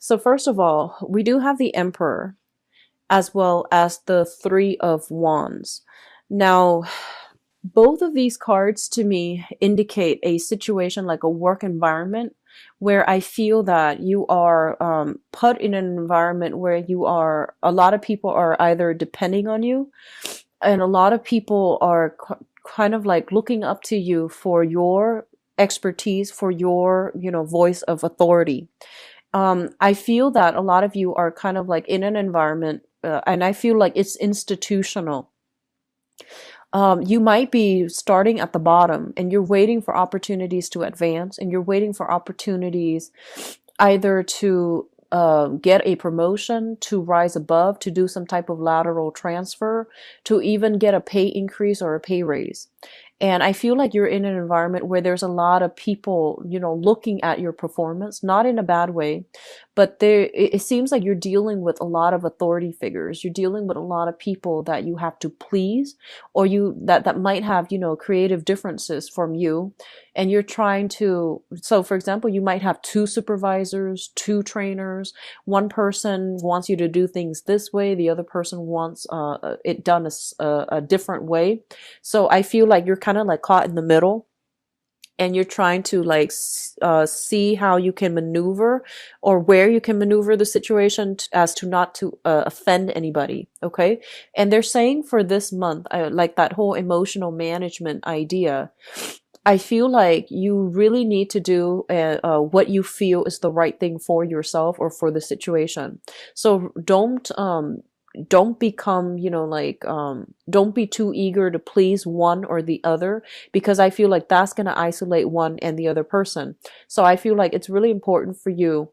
So first of all, we do have the Emperor as well as the Three of Wands. Now, both of these cards to me indicate a situation like a work environment where I feel that you are put in an environment where a lot of people are either depending on you, and a lot of people are kind of like looking up to you for your expertise, for your, voice of authority. I feel that a lot of you are kind of like in an environment, and I feel like it's institutional. You might be starting at the bottom and you're waiting for opportunities to advance, and you're waiting for opportunities either to get a promotion, to rise above, to do some type of lateral transfer, to even get a pay increase or a pay raise. And I feel like you're in an environment where there's a lot of people, looking at your performance, not in a bad way, but it seems like you're dealing with a lot of authority figures. You're dealing with a lot of people that you have to please, or that might have, creative differences from you. And you're trying to, so for example, you might have two supervisors, two trainers. One person wants you to do things this way. The other person wants it done a different way. So I feel like you're kind of like caught in the middle, and you're trying to like see how you can maneuver, or where you can maneuver the situation as to not to offend anybody. Okay. And they're saying for this month, like that whole emotional management idea, I feel like you really need to do what you feel is the right thing for yourself or for the situation. So don't become, don't be too eager to please one or the other, because I feel like that's going to isolate one and the other person. So I feel like it's really important for you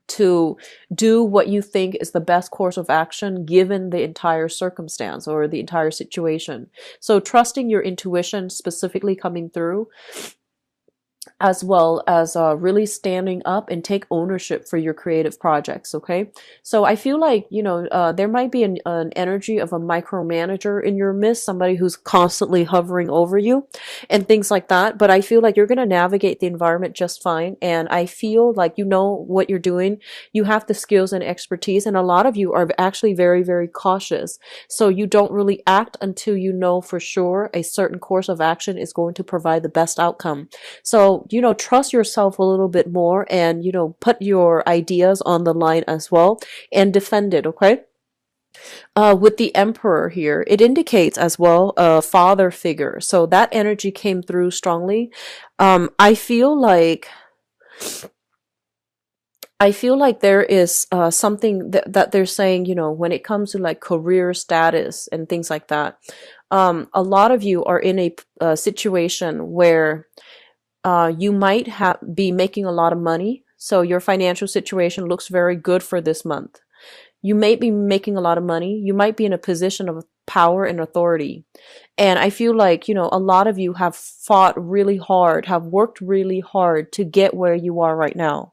to do what you think is the best course of action given the entire circumstance or the entire situation. So trusting your intuition specifically coming through, as well as really standing up and take ownership for your creative projects. Okay. So I feel like, there might be an energy of a micromanager in your midst, somebody who's constantly hovering over you and things like that. But I feel like you're going to navigate the environment just fine. And I feel like you know what you're doing. You have the skills and expertise. And a lot of you are actually very, very cautious. So you don't really act until you know for sure a certain course of action is going to provide the best outcome. So, trust yourself a little bit more, and, put your ideas on the line as well and defend it. Okay. With the Emperor here, it indicates as well a father figure. So that energy came through strongly. I feel like there is something that they're saying, when it comes to like career status and things like that. A lot of you are in a situation where you might be making a lot of money. So your financial situation looks very good for this month. You may be making a lot of money. You might be in a position of power and authority. And I feel like, a lot of you have fought really hard, have worked really hard to get where you are right now.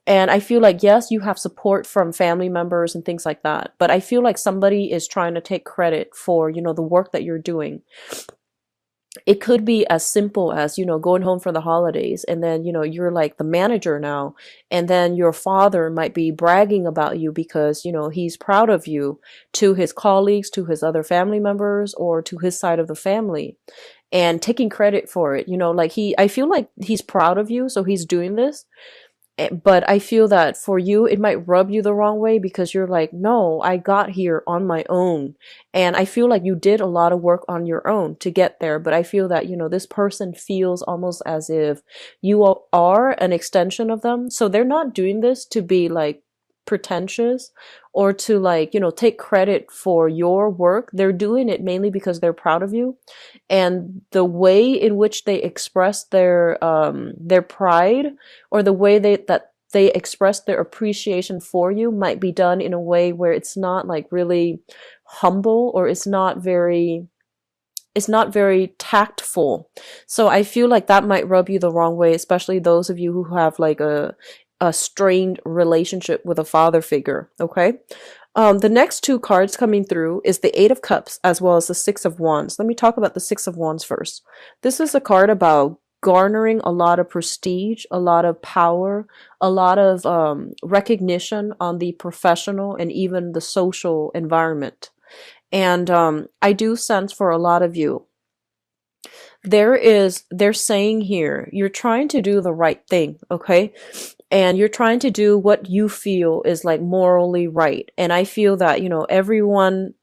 And I feel like, yes, you have support from family members and things like that. But I feel like somebody is trying to take credit for, the work that you're doing. It could be as simple as, going home for the holidays, and then, you're like the manager now, and then your father might be bragging about you because, he's proud of you to his colleagues, to his other family members, or to his side of the family, and taking credit for it. I feel like he's proud of you, so he's doing this. But I feel that for you, it might rub you the wrong way, because you're like, no, I got here on my own. And I feel like you did a lot of work on your own to get there. But I feel that, this person feels almost as if you are an extension of them. So they're not doing this to be like pretentious or to like, take credit for your work. They're doing it mainly because they're proud of you. And the way in which they express their pride, or the way that they express their appreciation for you, might be done in a way where it's not like really humble, or it's not very tactful. So I feel like that might rub you the wrong way, especially those of you who have like a strained relationship with a father figure. Okay. The next two cards coming through is the Eight of Cups as well as the Six of Wands. Let me talk about the Six of Wands first. This is a card about garnering a lot of prestige, a lot of power, a lot of recognition on the professional and even the social environment. And I do sense for a lot of you, they're saying here, you're trying to do the right thing, okay? And you're trying to do what you feel is like morally right. And I feel that, everyone,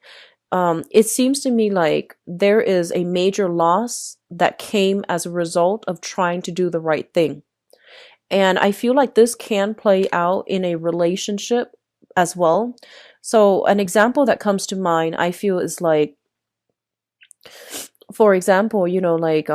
it seems to me like there is a major loss that came as a result of trying to do the right thing. And I feel like this can play out in a relationship as well. So an example that comes to mind, I feel, is like, for example, like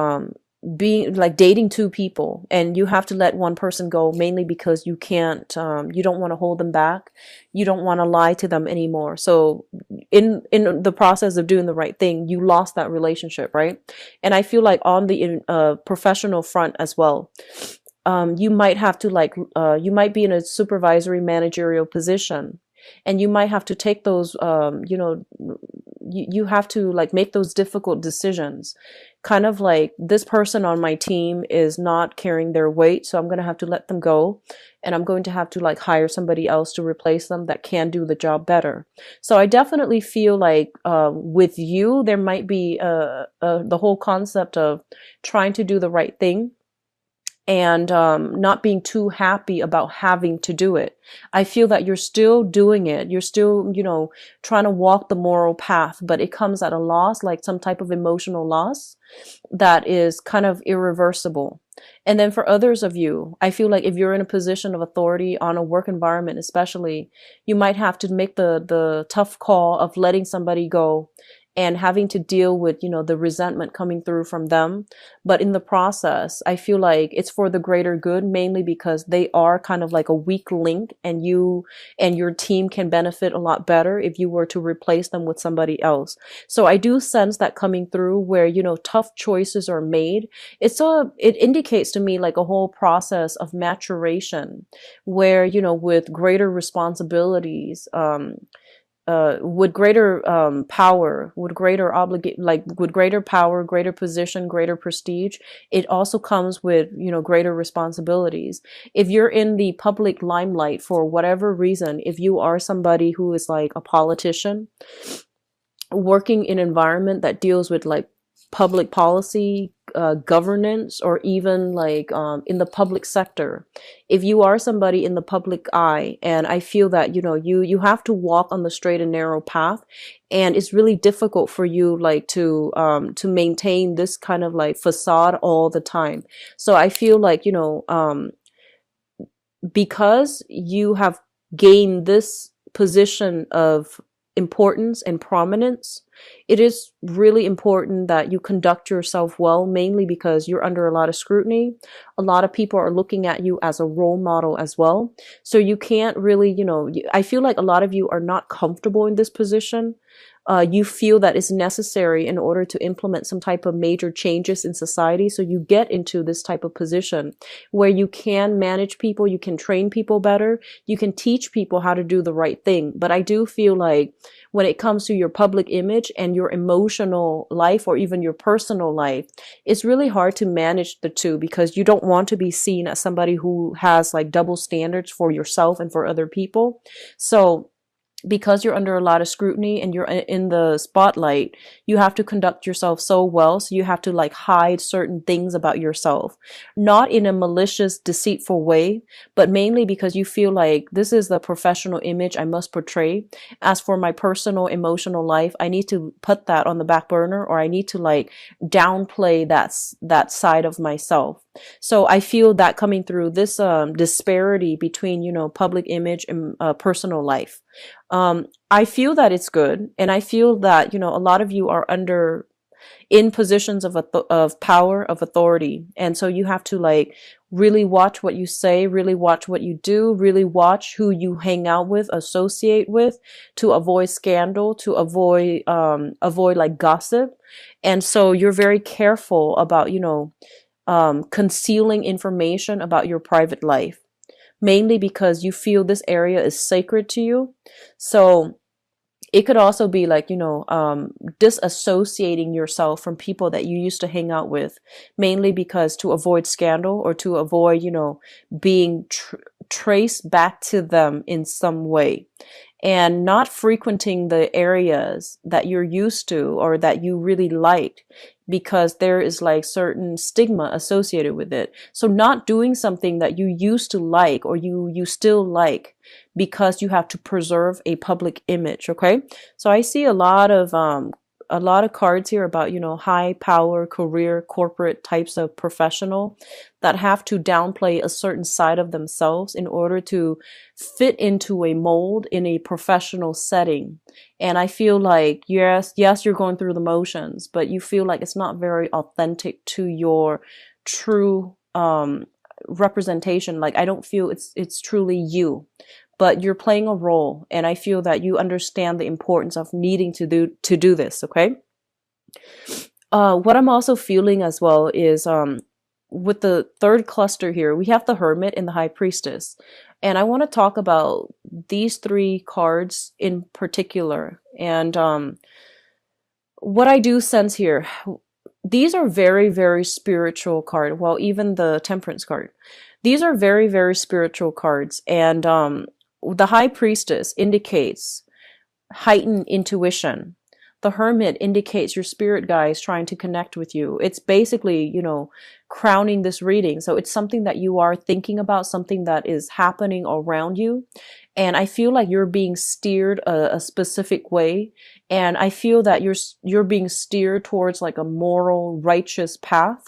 being like dating two people, and you have to let one person go mainly because you can't, you don't want to hold them back, you don't want to lie to them anymore. So in the process of doing the right thing, you lost that relationship, right? And I feel like on the professional front as well, you might have to like, you might be in a supervisory managerial position, and you might have to take those, you have to like make those difficult decisions. Kind of like, this person on my team is not carrying their weight, so I'm going to have to let them go. And I'm going to have to like hire somebody else to replace them that can do the job better. So I definitely feel like with you, there might be the whole concept of trying to do the right thing, and not being too happy about having to do it. I feel that you're still doing it. You're still, trying to walk the moral path, but it comes at a loss, like some type of emotional loss that is kind of irreversible. And then for others of you, I feel like if you're in a position of authority on a work environment, especially, you might have to make the tough call of letting somebody go and having to deal with, the resentment coming through from them. But in the process, I feel like it's for the greater good, mainly because they are kind of like a weak link, and you and your team can benefit a lot better if you were to replace them with somebody else. So I do sense that coming through where, tough choices are made. It indicates to me like a whole process of maturation where, with greater responsibilities, with greater power, with greater with greater power, greater position, greater prestige, it also comes with, greater responsibilities. If you're in the public limelight for whatever reason, if you are somebody who is like a politician, working in an environment that deals with like public policy, governance, or even like in the public sector, if you are somebody in the public eye, and I feel that you have to walk on the straight and narrow path, and it's really difficult for you like to maintain this kind of like facade all the time. So I feel like because you have gained this position of importance and prominence, it is really important that you conduct yourself well, mainly because you're under a lot of scrutiny. A lot of people are looking at you as a role model as well. So you can't really, I feel like a lot of you are not comfortable in this position. You feel that it's necessary in order to implement some type of major changes in society. So you get into this type of position where you can manage people, you can train people better, you can teach people how to do the right thing. But I do feel like when it comes to your public image and your emotional life, or even your personal life, it's really hard to manage the two, because you don't want to be seen as somebody who has like double standards for yourself and for other people. So because you're under a lot of scrutiny and you're in the spotlight, you have to conduct yourself so well. So you have to like hide certain things about yourself, not in a malicious, deceitful way, but mainly because you feel like this is the professional image I must portray. As for my personal emotional life, I need to put that on the back burner, or I need to like downplay that side of myself. So I feel that coming through this disparity between, public image and personal life. I feel that it's good. And I feel that, a lot of you are in positions of power, of authority. And so you have to like really watch what you say, really watch what you do, really watch who you hang out with, associate with, to avoid scandal, to avoid like gossip. And so you're very careful about, concealing information about your private life, mainly because you feel this area is sacred to you. So It could also be like, disassociating yourself from people that you used to hang out with, mainly because to avoid scandal or to avoid, being traced back to them in some way, and not frequenting the areas that you're used to or that you really liked, because there is like certain stigma associated with it. So not doing something that you used to like or you still like because you have to preserve a public image. Okay. So I see a lot of cards here about, high power, career, corporate types of professional that have to downplay a certain side of themselves in order to fit into a mold in a professional setting. And I feel like, yes, you're going through the motions, but you feel like it's not very authentic to your true, representation. Like, I don't feel it's truly you, but you're playing a role. And I feel that you understand the importance of needing to do this. Okay. What I'm also feeling as well is, with the third cluster here, we have the Hermit and the High Priestess. And I want to talk about these three cards in particular. And what I do sense here, these are very, very spiritual cards. Well, even the Temperance card. These are very, very spiritual cards. And the High Priestess indicates heightened intuition. The Hermit indicates your spirit guides trying to connect with you. It's basically, crowning this reading. So it's something that you are thinking about, something that is happening around you. And I feel like you're being steered a specific way. And I feel that you're being steered towards like a moral, righteous path.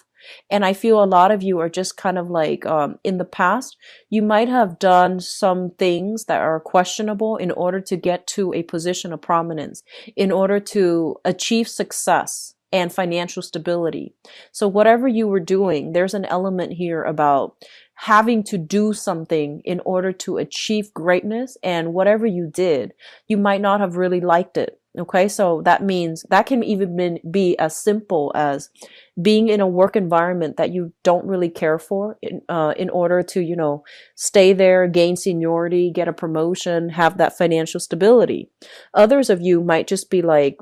And I feel a lot of you are just kind of like, in the past, you might have done some things that are questionable in order to get to a position of prominence, in order to achieve success and financial stability. So whatever you were doing, there's an element here about having to do something in order to achieve greatness. And whatever you did, you might not have really liked it. Okay, so that means that can even be as simple as being in a work environment that you don't really care for in order to, stay there, gain seniority, get a promotion, have that financial stability. Others of you might just be like,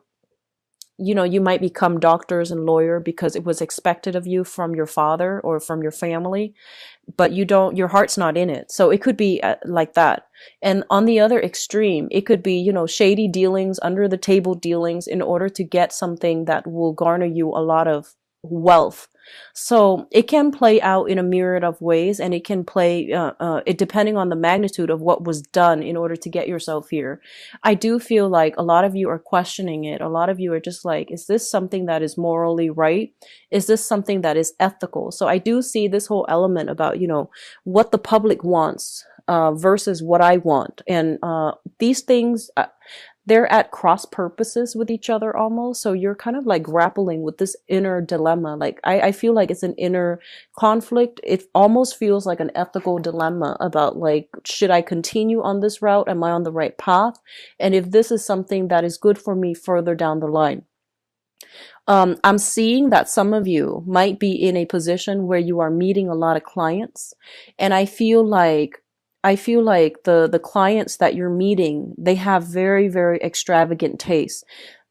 you might become doctors and lawyer because it was expected of you from your father or from your family, but your heart's not in it. So it could be like that. And on the other extreme, it could be, shady dealings, under the table dealings in order to get something that will garner you a lot of wealth. So it can play out in a myriad of ways, and it can play, it depending on the magnitude of what was done in order to get yourself here. I do feel like a lot of you are questioning it. A lot of you are just like, is this something that is morally right? Is this something that is ethical? So I do see this whole element about, what the public wants, versus what I want. And, these things, they're at cross purposes with each other almost. So you're kind of like grappling with this inner dilemma. Like I feel like it's an inner conflict. It almost feels like an ethical dilemma about like, should I continue on this route? Am I on the right path? And if this is something that is good for me further down the line. I'm seeing that some of you might be in a position where you are meeting a lot of clients. And I feel like the clients that you're meeting, they have very, very extravagant tastes.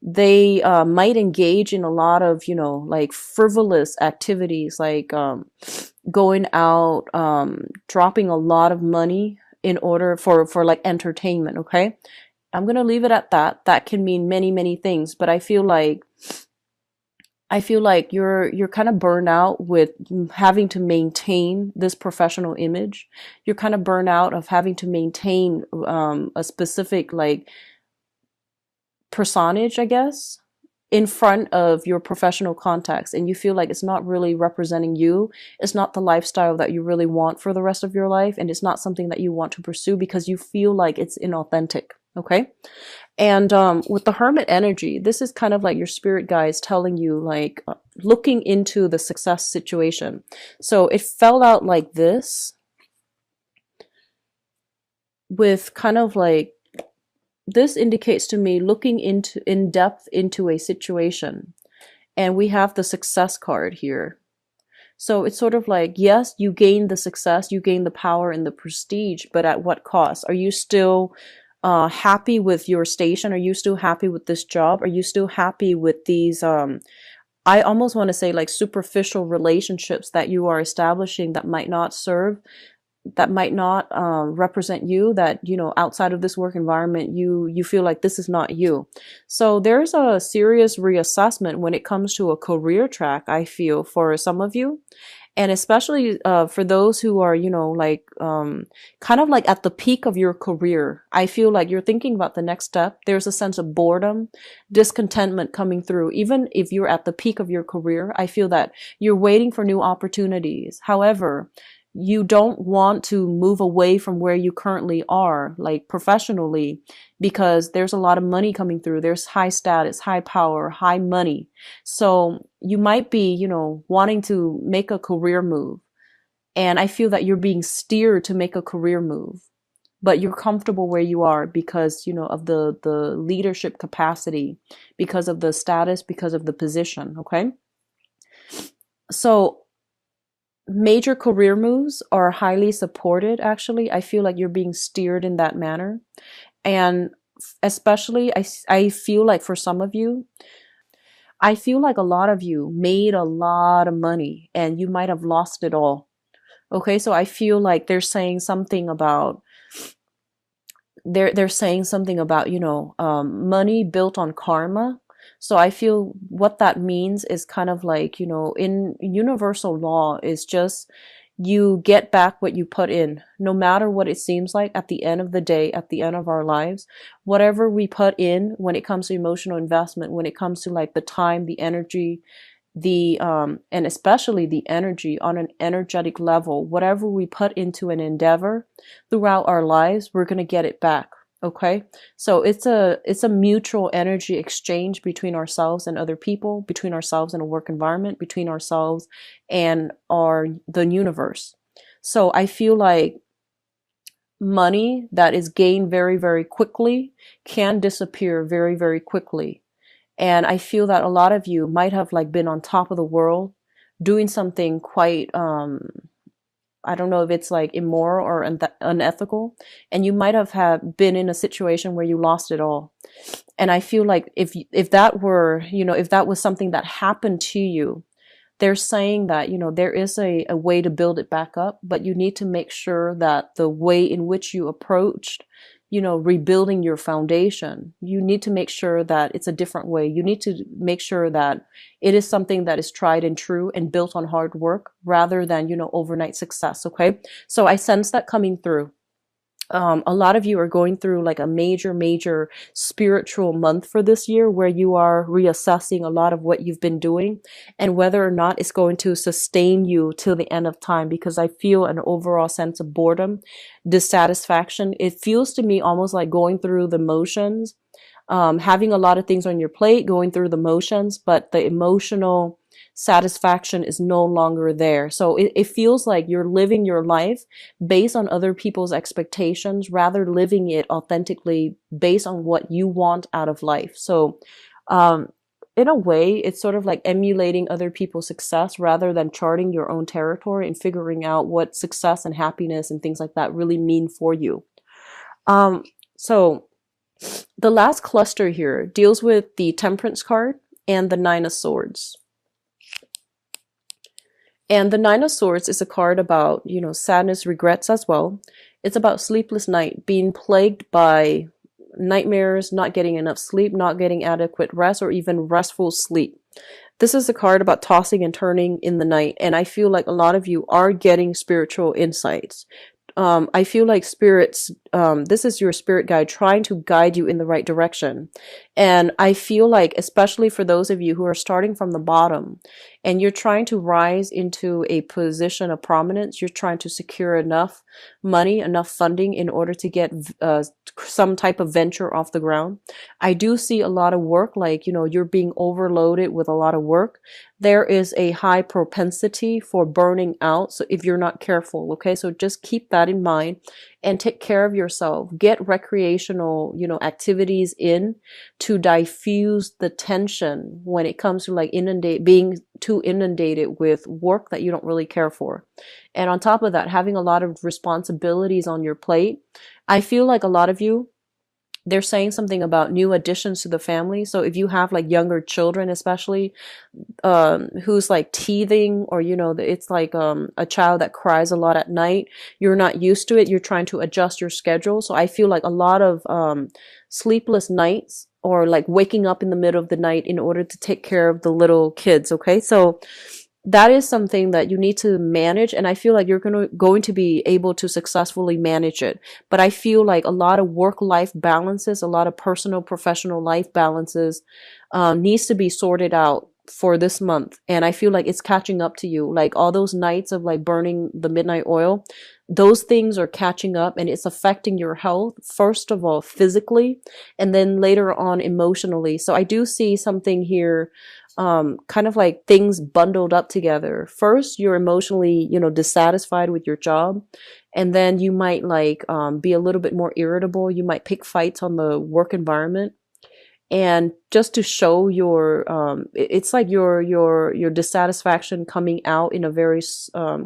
They might engage in a lot of, like frivolous activities, like going out, dropping a lot of money in order for like entertainment. Okay. I'm going to leave it at that. That can mean many, many things, but I feel like you're kind of burned out with having to maintain this professional image. You're kind of burned out of having to maintain a specific like personage, I guess, in front of your professional contacts, and you feel like it's not really representing you. It's not the lifestyle that you really want for the rest of your life, and it's not something that you want to pursue because you feel like it's inauthentic. Okay. And with the Hermit energy, this is kind of like your spirit guides telling you, like, looking into the success situation. So it fell out like this, with kind of like, this indicates to me looking in depth into a situation. And we have the success card here. So it's sort of like, yes, you gain the success, you gain the power and the prestige, but at what cost? Are you still happy with your station? Are you still happy with this job? Are you still happy with these I almost want to say like superficial relationships that you are establishing that might not serve, that might not represent you, that, you know, outside of this work environment, you feel like this is not you. So there's a serious reassessment when it comes to a career track, I feel, for some of you. And especially for those who are, you know, like kind of like at the peak of your career, I feel like you're thinking about the next step. There's a sense of boredom, discontentment coming through. Even if you're at the peak of your career, I feel that you're waiting for new opportunities. However, you don't want to move away from where you currently are, like professionally, because there's a lot of money coming through. There's high status, high power, high money. So you might be, you know, wanting to make a career move. And I feel that you're being steered to make a career move, but you're comfortable where you are because, you know, of the leadership capacity, because of the status, because of the position. Okay. So major career moves are highly supported, actually. I feel like you're being steered in that manner. And especially, I feel like for some of you, I feel like a lot of you made a lot of money and you might have lost it all. Okay, so I feel like they're saying something about they're saying something about, you know, money built on karma. So I feel what that means is kind of like, you know, in universal law is just you get back what you put in, no matter what it seems like at the end of the day, at the end of our lives, whatever we put in when it comes to emotional investment, when it comes to like the time, the energy, the and especially the energy on an energetic level, whatever we put into an endeavor throughout our lives, we're going to get it back. Okay, so it's a mutual energy exchange between ourselves and other people, between ourselves and a work environment, between ourselves and the universe. So I feel like money that is gained very, very quickly can disappear very, very quickly. And I feel that a lot of you might have like been on top of the world doing something quite, I don't know if it's like immoral or unethical. And you might have been in a situation where you lost it all. And I feel like if that were, you know, if that was something that happened to you, they're saying that, you know, there is a way to build it back up, but you need to make sure that the way in which you approached, you know, rebuilding your foundation, you need to make sure that it's a different way. You need to make sure that it is something that is tried and true and built on hard work rather than, you know, overnight success. Okay. So I sense that coming through. A lot of you are going through like a major spiritual month for this year where you are reassessing a lot of what you've been doing and whether or not it's going to sustain you till the end of time, because I feel an overall sense of boredom, dissatisfaction. It feels to me almost like going through the motions, having a lot of things on your plate, going through the motions, but the emotional satisfaction is no longer there. So it feels like you're living your life based on other people's expectations rather living it authentically based on what you want out of life. So in a way, it's sort of like emulating other people's success rather than charting your own territory and figuring out what success and happiness and things like that really mean for you. So the last cluster here deals with the Temperance card and the Nine of Swords. And the Nine of Swords is a card about, you know, sadness, regrets as well. It's about sleepless night, being plagued by nightmares, not getting enough sleep, not getting adequate rest, or even restful sleep. This is a card about tossing and turning in the night. And I feel like a lot of you are getting spiritual insights. I feel like spirits, this is your spirit guide trying to guide you in the right direction. And I feel like, especially for those of you who are starting from the bottom and you're trying to rise into a position of prominence, you're trying to secure enough money, enough funding in order to get some type of venture off the ground. I do see a lot of work, like, you know, you're being overloaded with a lot of work. There is a high propensity for burning out. So if you're not careful, okay, so just keep that in mind and take care of yourself. Get recreational, you know, activities in to diffuse the tension when it comes to like being too inundated with work that you don't really care for. And on top of that, having a lot of responsibilities on your plate. I feel like a lot of you They're saying something about new additions to the family. So if you have like younger children, especially, who's like teething, or it's like a child that cries a lot at night, you're not used to it, you're trying to adjust your schedule. So I feel like a lot of sleepless nights, or like waking up in the middle of the night in order to take care of the little kids. Okay, so that is something that you need to manage, and I feel like you're going to be able to successfully manage it. But I feel like a lot of work life balances, a lot of personal professional life balances, needs to be sorted out for this month. And I feel like it's catching up to you, like all those nights of like burning the midnight oil, those things are catching up, and it's affecting your health, first of all physically, and then later on emotionally. So I do see something here, kind of like things bundled up together. First, you're emotionally, dissatisfied with your job. And then you might like, be a little bit more irritable. You might pick fights on the work environment. And just to show your, it's like your dissatisfaction coming out in a very,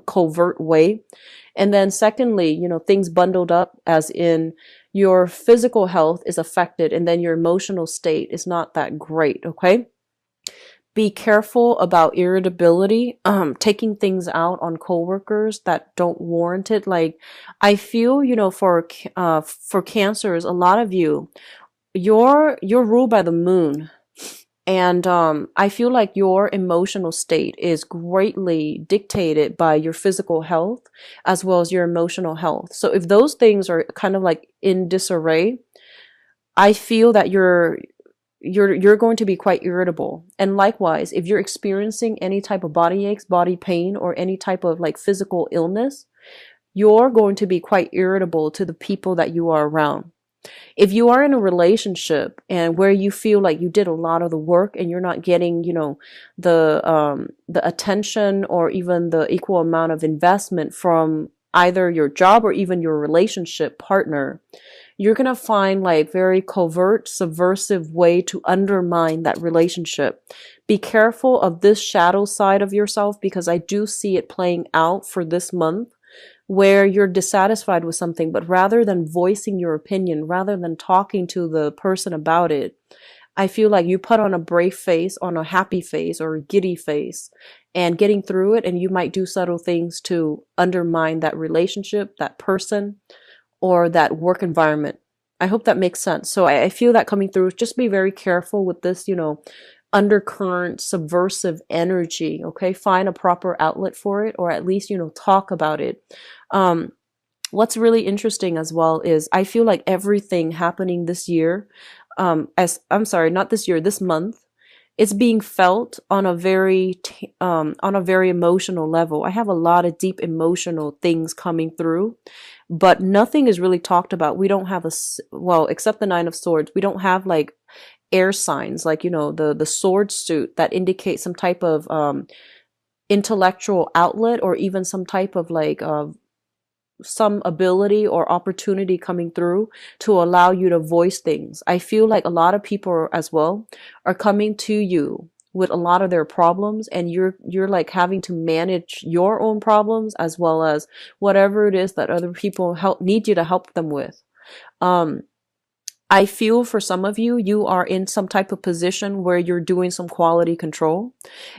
covert way. And then secondly, things bundled up, as in your physical health is affected, and then your emotional state is not that great. Okay. Be careful about irritability, taking things out on coworkers that don't warrant it. Like, I feel, for cancers, a lot of you're ruled by the moon. And I feel like your emotional state is greatly dictated by your physical health as well as your emotional health. So if those things are kind of like in disarray, I feel that you're going to be quite irritable. And likewise, if you're experiencing any type of body aches, body pain, or any type of like physical illness, you're going to be quite irritable to the people that you are around. If you are in a relationship and where you feel like you did a lot of the work and you're not getting, the attention or even the equal amount of investment from either your job or even your relationship partner, you're going to find like very covert, subversive way to undermine that relationship. Be careful of this shadow side of yourself, because I do see it playing out for this month, where you're dissatisfied with something, but rather than voicing your opinion, rather than talking to the person about it, I feel like you put on a brave face, on a happy face or a giddy face, and getting through it. And you might do subtle things to undermine that relationship, that person, or that work environment. I hope that makes sense. So I feel that coming through. Just be very careful with this, undercurrent subversive energy. Okay, find a proper outlet for it, or at least talk about it. What's really interesting as well is I feel like everything happening this year, this month, it's being felt on a very emotional level. I have a lot of deep emotional things coming through, but nothing is really talked about. We don't have except the Nine of Swords, we don't have like air signs, like the sword suit that indicates some type of intellectual outlet, or even some type of like some ability or opportunity coming through to allow you to voice things. I feel like a lot of people as well are coming to you with a lot of their problems, and you're like having to manage your own problems as well as whatever it is that other people need you to help them with. I feel for some of you, you are in some type of position where you're doing some quality control.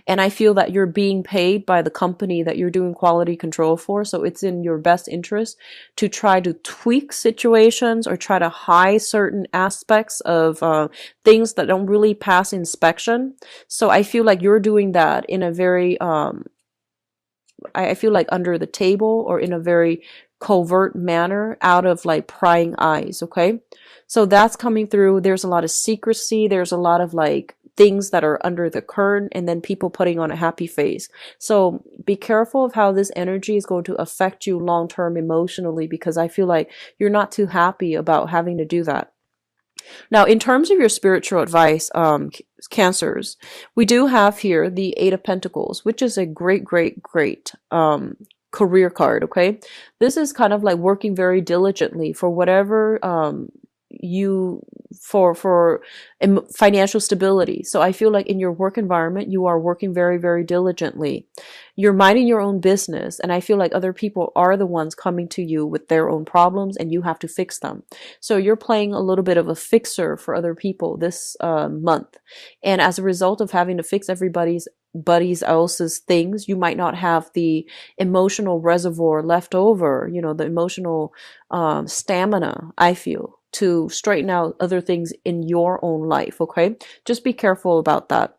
And I feel that you're being paid by the company that you're doing quality control for. So it's in your best interest to try to tweak situations or try to hide certain aspects of things that don't really pass inspection. So I feel like you're doing that in a very, I feel like under the table, or in a very covert manner, out of like prying eyes. Okay, so that's coming through. There's a lot of secrecy, there's a lot of like things that are under the curtain, and then people putting on a happy face. So be careful of how this energy is going to affect you long term emotionally, because I feel like you're not too happy about having to do that. Now, in terms of your spiritual advice, Cancers, we do have here the Eight of Pentacles, which is a great career card. Okay, this is kind of like working very diligently for whatever you for financial stability. So I feel like in your work environment, you are working very, very diligently. You're minding your own business, and I feel like other people are the ones coming to you with their own problems, and you have to fix them. So you're playing a little bit of a fixer for other people this month, and as a result of having to fix everybody's buddies else's things, you might not have the emotional reservoir left over, the emotional stamina, I feel, to straighten out other things in your own life. Okay, just be careful about that.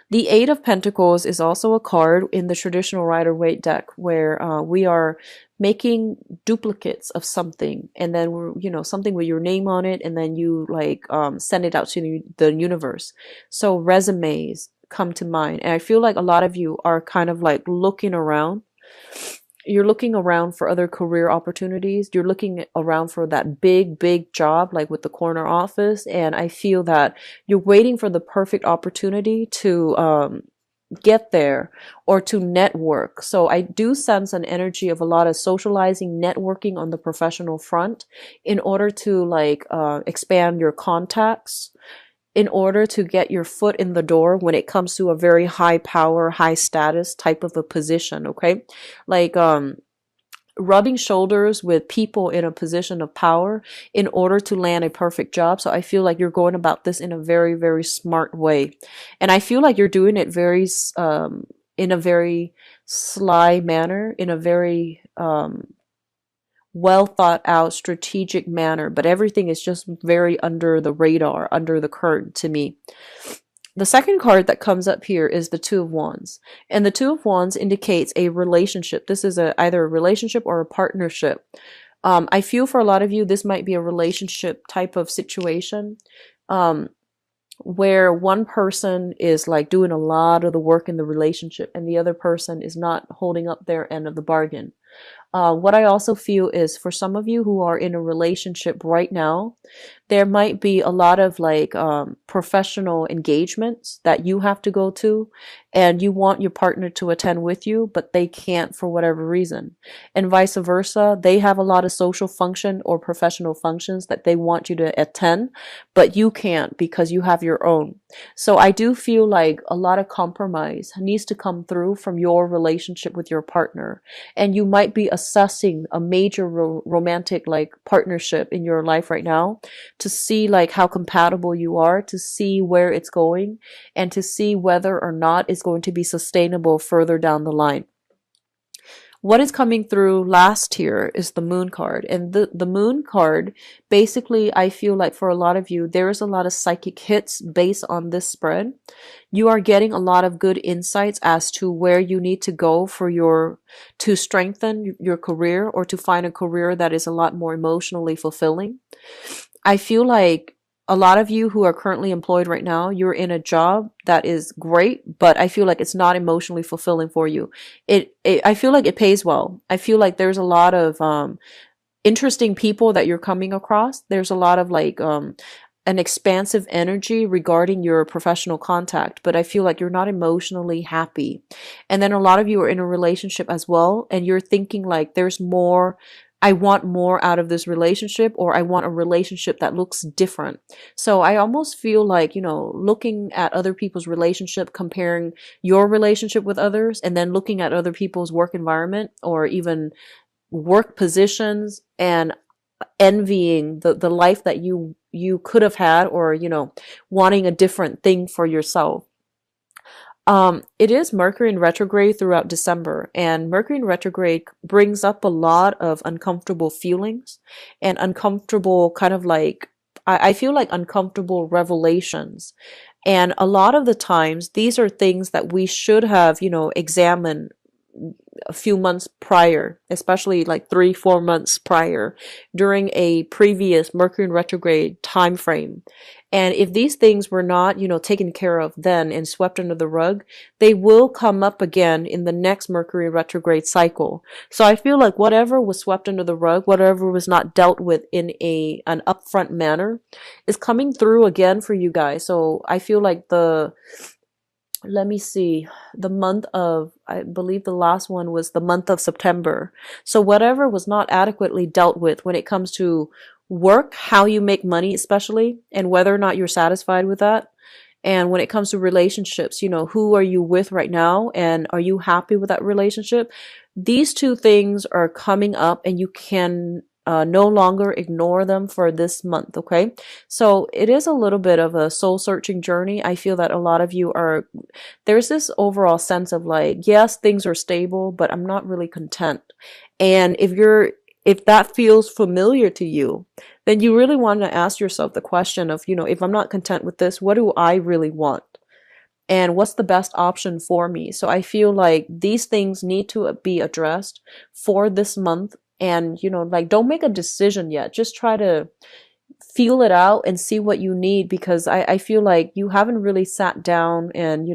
The Eight of Pentacles is also a card in the traditional Rider-Waite deck where we are making duplicates of something, and then we're, something with your name on it, and then you like send it out to the universe. So resumes come to mind, and I feel like a lot of you are kind of like looking around. You're looking around for other career opportunities. You're looking around for that big job, like with the corner office. And I feel that you're waiting for the perfect opportunity to get there or to network. So I do sense an energy of a lot of socializing, networking on the professional front in order to like expand your contacts, in order to get your foot in the door when it comes to a very high power, high status type of a position. Okay, like rubbing shoulders with people in a position of power in order to land a perfect job. So I feel like you're going about this in a very, very smart way, and I feel like you're doing it very in a very sly manner, in a very well thought out strategic manner, but everything is just very under the radar, under the curtain to me. The second card that comes up here is the Two of Wands, and the Two of Wands indicates a relationship. This is either a relationship or a partnership. I feel for a lot of you this might be a relationship type of situation, where one person is like doing a lot of the work in the relationship and the other person is not holding up their end of the bargain. What I also feel is for some of you who are in a relationship right now, there might be a lot of like professional engagements that you have to go to, and you want your partner to attend with you, but they can't for whatever reason. And vice versa, they have a lot of social function or professional functions that they want you to attend, but you can't because you have your own. So I do feel like a lot of compromise needs to come through from your relationship with your partner, and you might be assessing a major romantic like partnership in your life right now to see like how compatible you are, to see where it's going, and to see whether or not it's going to be sustainable further down the line. What is coming through last here is the Moon card. And the Moon card, basically, I feel like for a lot of you, there is a lot of psychic hits based on this spread. You are getting a lot of good insights as to where you need to go to strengthen your career or to find a career that is a lot more emotionally fulfilling. I feel like a lot of you who are currently employed right now, you're in a job that is great, but I feel like it's not emotionally fulfilling for you. I feel like it pays well. I feel like there's a lot of interesting people that you're coming across. There's a lot of like an expansive energy regarding your professional contact, but I feel like you're not emotionally happy. And then a lot of you are in a relationship as well, and you're thinking like there's more. I want more out of this relationship, or I want a relationship that looks different. So I almost feel like, looking at other people's relationship, comparing your relationship with others, and then looking at other people's work environment or even work positions and envying the life that you could have had, or, wanting a different thing for yourself. It is Mercury in retrograde throughout December, and Mercury in retrograde brings up a lot of uncomfortable feelings and uncomfortable kind of like, I feel like uncomfortable revelations. And a lot of the times, these are things that we should have, examined a few months prior, especially like 3-4 months prior, during a previous Mercury in retrograde time frame. And if these things were not, taken care of then and swept under the rug, they will come up again in the next Mercury retrograde cycle. So I feel like whatever was swept under the rug, whatever was not dealt with in an upfront manner, is coming through again for you guys. So I feel like let me see, the month of, I believe the last one was the month of September. So whatever was not adequately dealt with when it comes to work, how you make money, especially, and whether or not you're satisfied with that. And when it comes to relationships, who are you with right now? And are you happy with that relationship? These two things are coming up and you can no longer ignore them for this month. Okay. So it is a little bit of a soul searching journey. I feel that a lot of you there's this overall sense of like, yes, things are stable, but I'm not really content. And if that feels familiar to you, then you really want to ask yourself the question of, if I'm not content with this, what do I really want? And what's the best option for me? So I feel like these things need to be addressed for this month. And, like, don't make a decision yet. Just try to feel it out and see what you need, because I feel like you haven't really sat down and,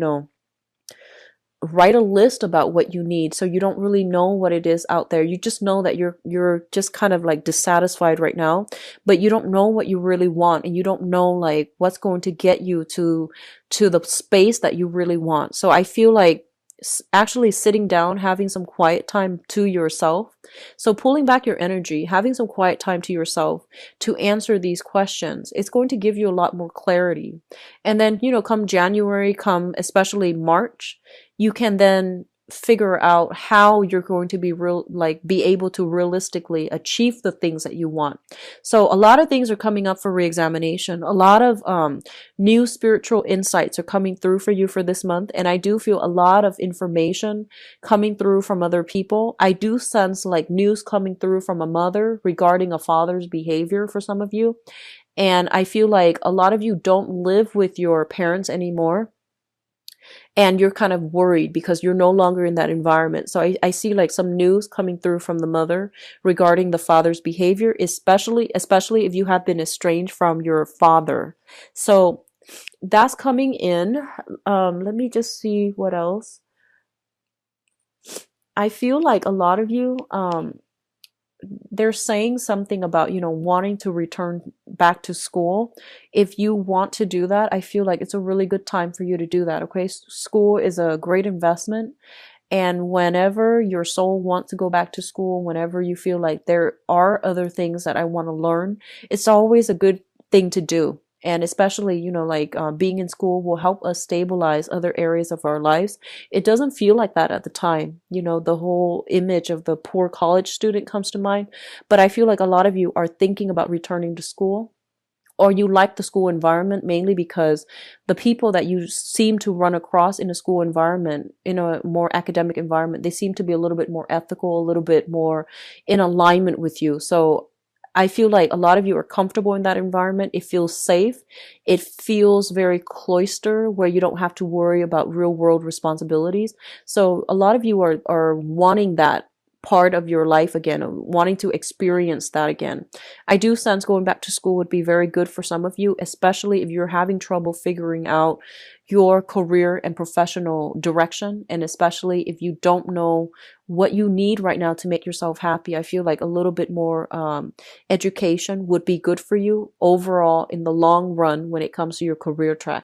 write a list about what you need. So you don't really know what it is out there. You just know that you're just kind of like dissatisfied right now, but you don't know what you really want, and you don't know like what's going to get you to the space that you really want. So I feel like actually sitting down, having some quiet time to yourself. So pulling back your energy, having some quiet time to yourself to answer these questions, it's going to give you a lot more clarity. And then, come January, come especially March, you can then figure out how you're going to be able to realistically achieve the things that you want. So a lot of things are coming up for reexamination. A lot of new spiritual insights are coming through for you for this month, and I do feel a lot of information coming through from other people. I do sense like news coming through from a mother regarding a father's behavior for some of you, and I feel like a lot of you don't live with your parents anymore, and you're kind of worried because you're no longer in that environment. So I see like some news coming through from the mother regarding the father's behavior, especially if you have been estranged from your father. So that's coming in. Let me just see what else. I feel like a lot of you, they're saying something about, wanting to return back to school. If you want to do that, I feel like it's a really good time for you to do that. Okay. School is a great investment. And whenever your soul wants to go back to school, whenever you feel like there are other things that I want to learn, it's always a good thing to do. And especially, being in school will help us stabilize other areas of our lives. It doesn't feel like that at the time. The whole image of the poor college student comes to mind. But I feel like a lot of you are thinking about returning to school, or you like the school environment mainly because the people that you seem to run across in a school environment, in a more academic environment, they seem to be a little bit more ethical, a little bit more in alignment with you. So I feel like a lot of you are comfortable in that environment. It feels safe. It feels very cloister, where you don't have to worry about real world responsibilities. So a lot of you are wanting that part of your life again, wanting to experience that again. I do sense going back to school would be very good for some of you, especially if you're having trouble figuring out your career and professional direction, and especially if you don't know what you need right now to make yourself happy. I feel like a little bit more education would be good for you overall in the long run when it comes to your career track.